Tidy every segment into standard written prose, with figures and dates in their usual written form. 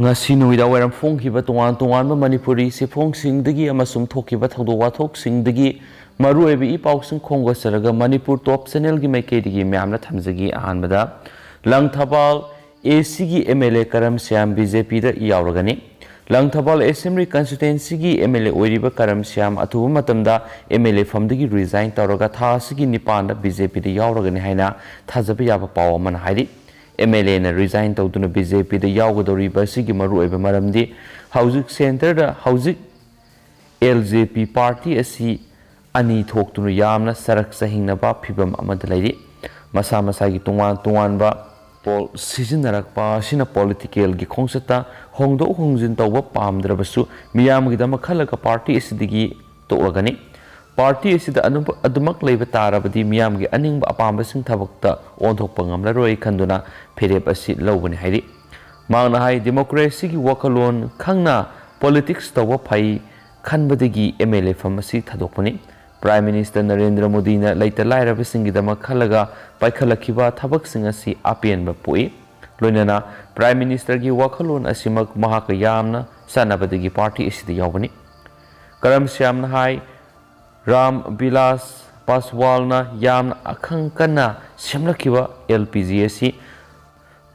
ngasi nuida wairam phongkiba tongan tonganba manipuri sifongsingdagi amasum thokiba thawdok wathoksingdagi maruoiba ipausing khongosaraga manipur top channel gi maikeidigi myamna thamjagi ahanbada langthabal ACG MLA Karam Shyam BJP da Yaoragani langthabal Assembly constituency gi MLA oiriba Karam Shyam athuba matamda MLA famdagi resign tawraga thasigi nipanda BJP da Yaoragani haina thajaba yaba paw man hairi MLA na resign tawduna BJP da Yaogadori basigi maruoiba maramdi housing center da housing LJP party asi ani thoktunu yamna sarak sahingnaba phibam amada lairi masa masagi tungan ba pol sizinnarakpa sina political gi khongsata hongdo hongjin tawba pamdrabasu miyam gi dama khalaga party asidigi tawagani party asida adumak leiba tarabadi miyam gi aningba apamba sing thabakta onthokpa ngamlaroi khanduna pherep asi lobani hairi mangna hai democracy gi wakalon khangna politics tawba phai khanbadagi MLA famasi thadokpani Prime Minister Narendra Modi na laita lairaba singidama khalaga paikhalakhiba thabak sing asi apian ba pui loinana Prime Minister gi wakhalon asimak mahaka yamna sanabadagi party isidi yawani Karam Shyam na hai Ram Bilas Paswal na yamna akhang kana semlakhiba LPG asi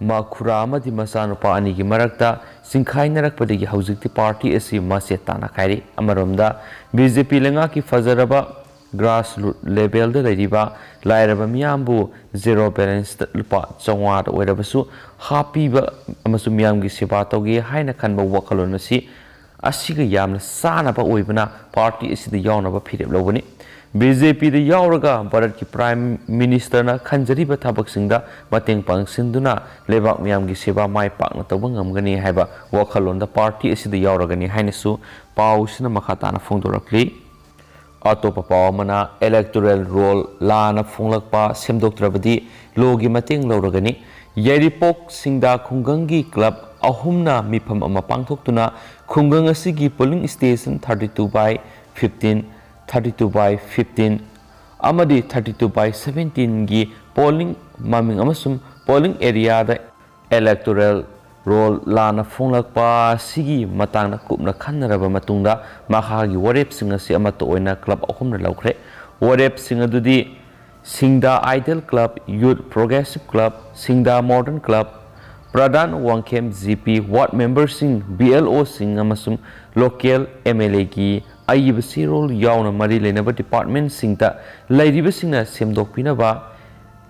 makhura amadi masanupa ani gi marakta singkhainarakpadagi haujikti party asi masetana khairi amaromda BJP lenga ki fajaraba grassroots level da leriba lairaba miyambu zero balance lupa chawar oirabasu happy ba amasu miyam gi seba tawgi haina khanba wakalon asi asiga yamna sana ba oibana party asi da yauna ba phirep lobani BJP da yauraga Bharat ki Prime Minister na khanjariba thabak singda mateng pangsinduna lebak miyam gi seba mai pakna tawba ngamgani haiba wakhalon da party asi da yauragani hainasu pausina makhatana phongdorakli atopa pawamana electoral roll lana phonglakpa semdoktrabadi logi mateng lauragani yaripok singda khungangi club ahumna mifam ama pangthoktuna khungang asigi polling station 32/15 amadi 32/17 gi polling maming amasum polling area da electoral roll lana phonglakpa sigi matangna kupna khannaraba matungda makhagi warep sing asi amato oina club ahumna laukre warep sing adudi Singda Idol Club Youth Progressive Club Singda Modern Club Pradhan Wangkhem GP ward members sing BLO sing amasum local MLA gi aibasi role yauna mari lenaba department singta lairiba singna semdokpinaba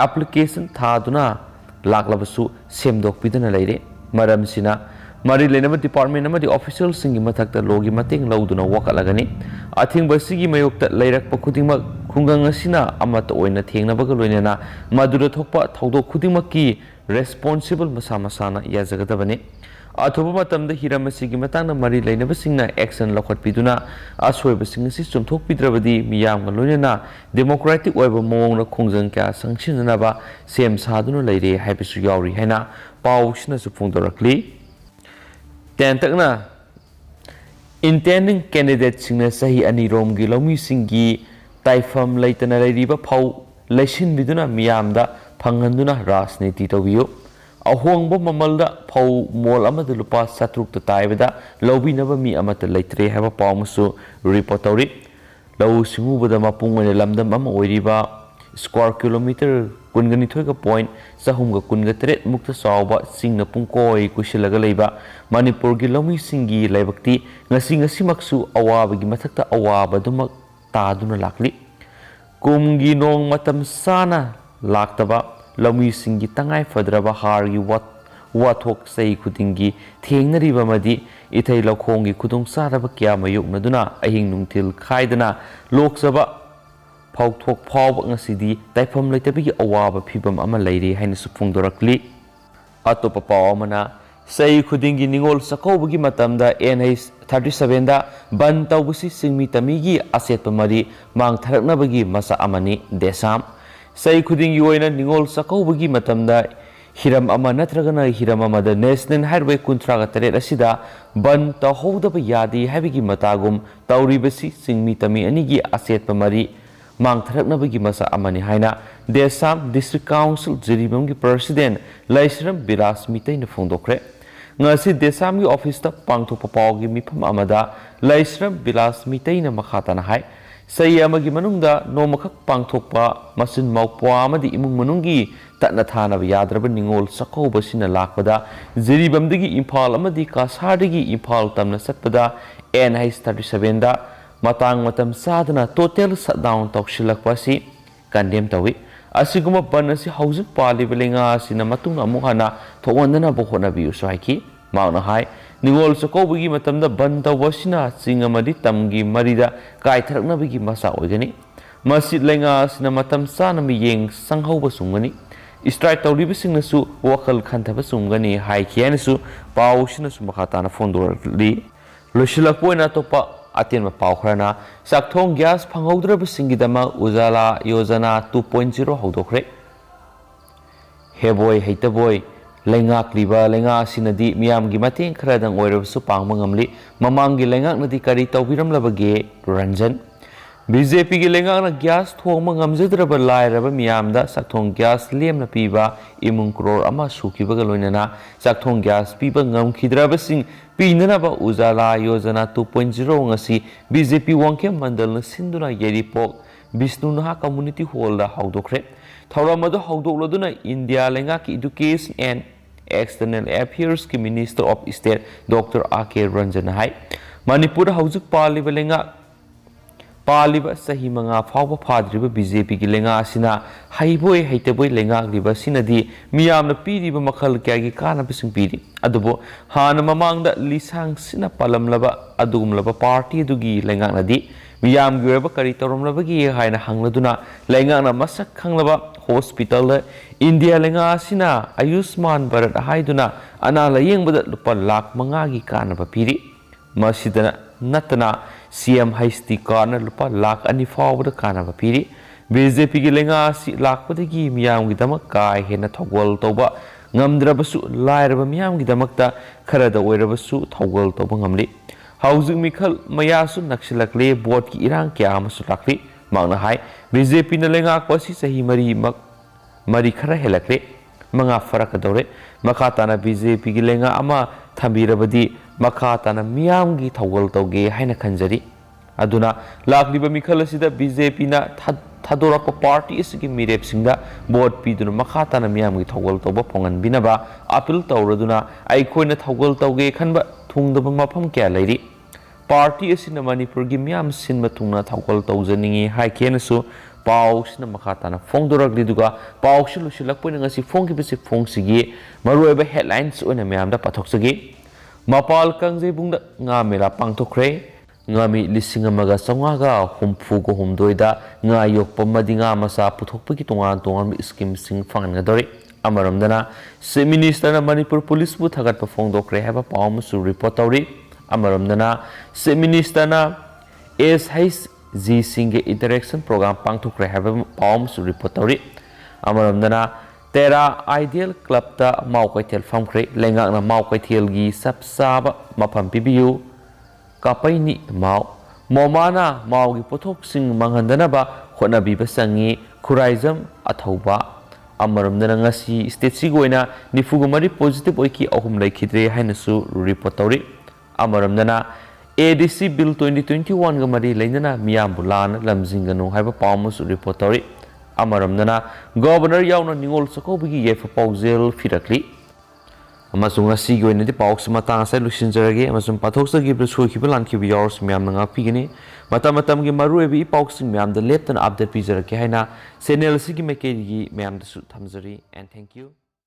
application thaduna laklabasu semdokpidana leire maram sina mari lenaba department amadi official singi mathakta logi mateng lauduna wakalagani athing basigi mayokta leirakpa khudingmak khungang asina amata oina thengnabaga loinana madura thokpa thawdok khudingmakki responsible masana yajagadabani athoba matamda hiramasigi matangna mari leinaba singna action lokhatpiduna asoiba singasi chumthokpidrabadi miyamga loinana democratic oiba mongna khongjang kya sangsinanaba sem saduna leire haibisu yauri haina pausina su phongdorakli tentakna intending candidate singna sahi anirom gi lomi singi taifam leitana leiriba phau leisin biduna miyamda phanganduna rajniti tobiyo ahongba mamalda phau mol amada lupa satruk ta taibada lobinaba mi amata leitre haba pawmusu report tori law singubada mapung oina lamdam ama oiriba square kilometer kungani thoiga point sahumga kunga tret mukta sawba singna pungkoi kusilaga leiba manipur gi lomi singi laibakti ngasi maksu awaba gi mathakta awaba dumak taduna lakli kumgi nong matam sana laktaba lomi singi tangai fadraba har gi wathok sei khudingi thengnariba madi ithai lokhongi khudong saraba kya mayuknaduna ahing nungtil khaidana loksaba Thok Pau ngasidi taifam leitabigi awaba phibam ama leire haina suphungdorakli atopa pawamana sei khudingi Ningol chakaobgi matamda NH-37 da banth tawbusi singmi tamigi asetpa mari mang tharaknabagi masa amani desam sei khudingi oina Ningol chakaobgi matamda hiram ama natragana hiram amada national highway 38 asida banth tawhodaba yadi habigi matagum tawribasi singmi tami anigi asetpa mari mang tharaknabagi masa amani haina Desam District Council Jiribamgi President Laisram Biras Mitai na phongdokre ngasi desam gi office ta pangthok papaw gi mifam amada laisram bilas miteina makhatana hai sei amagi manungda nomakhak pangthokpa masin mawpwa amadi imung manunggi tatna thana yadraba ningol sakauba sina lakpada jiribamdagi imphal amadi kasardagi imphal tamna satpada NH-37 da matang matam sadana total shutdown tawshilakpa si kandem tawi asiguma ban asi haujuk paliba lenga sina matung amu hana thowandana bokhona biu saiki mauna hai ningol sakaubi matamda ban tawbasina singamadi tamgi marida kai tharaknabigi masa oigani masjid lenga sina matam sana mi yeng sanghauba sungani strike tawriba singnasu wakal khantaba sungani hai khianasu pawsina su makhatana fondorli loshilakpoina topa atenma pawkhrana sakthong gas phangaudraba singidama ujala yojana 2.0 haudokre heboy heitaboy lengak liba lenga sinadi miyam gi mateng khradang oirabasu pangma ngamli mamangi lengak nadi kari tawbiram labage ranjan BJP gi lengak na gas thongma ngamjadraba lairaba miyamda sakthong gas lemna piba imung crore ama sukibaga loinana sakthong gas piba ngamkhidraba sing pinanaba ujala yojana 2.0 ngasi BJP wangkem mandal na sinduna yeripok Vishnu Naha Community Hall da haudokre thauramada haudokladuna India lengak ki education and external affairs ki minister of state Dr. A.K. Ranjan hai Manipur haujuk paliba lenga paliba sahi manga fawba phadriba BJP ki lenga asina haiboi haiteboi lenga liba sinadi miyamna piriba makhal kya gi kana bising piri adubo hana mamangda lisang sina palamlaba adugumlaba party dugi lenga nadi miyam gi reba kari toromlaba gi haina hangladuna lenga na masak khanglaba hospital India lenga asina Ayushman Bharat haiduna ana layengbada lupa lakh manga gi kana ba piri masidana natana CM Haisty Karna lupa lakh ani fawbada kana ba piri BJP gi lenga si lakpadagi miyam gi damak kai hena thogol toba ngamdrabasu lairaba miyam gi damakta kharada oirabasu thogol toba ngamli haujuk mikhal mayasu naksilakle board ki irang kya amasu lakli mangna hai BJP na lenga kwasi sahi mari khara helakle manga farak dore makhatana BJP gi lenga ama thambirabadi makhatana miyam gi thogol toge haina khanjari aduna lakliba mikhal asida BJP na thadorapa party isigi mirep singda board piduna makhatana miyam gi thogol toba pongan binaba appeal tawraduna ai khoina thogol toge khanba thungdaba mafam kya lairi party asina Manipur gi miyam sinma thungna thogol tawjaningi haikenasu pausna makhatana fongdoragli duga paushulu silakpoina ngasi fongki bese fongsigi marueba headlines oina miyamda pathoksagi mapal kangjai bungda nga mela pangthokre ngami lisingamaga songaga humfugo humdoida nga yokpa madinga masa puthokpagi tongan tongan scheme sing fangan dori amaramdana se minister na Manipur police bu thagat pa fongdokre haba pawm su report tawri amaramdana se minister na SHG singe interaction program pangthokre haba pawm su report tawri amaramdana Tera Ideal Club ta Maukaithel famkre lengak na Maukaithel gi sapsaba mafam pibiu kapaini mau momana mau gi pothok sing manghandana ba khona bi basangi khuraizam athauba amaramdana ngasi state si goina nifugumari positive oiki ahum laikhidre hainasu report tawri amaramdana ADC bill 2021 ga mari leinana miyam bulan lamjinganu haiba pawmusu report tawri amaramdana governor yauna ningol sakaubi yefa paujel firakli amasung asigi oinadi pausma tang sai lusinjarage amasung pathoksagi bsuki balanki viewers myam nanga pigini matam gi maruebi pausing myam da leptan update pijarake haina channel sigi mekeri myam da su thamjari and thank you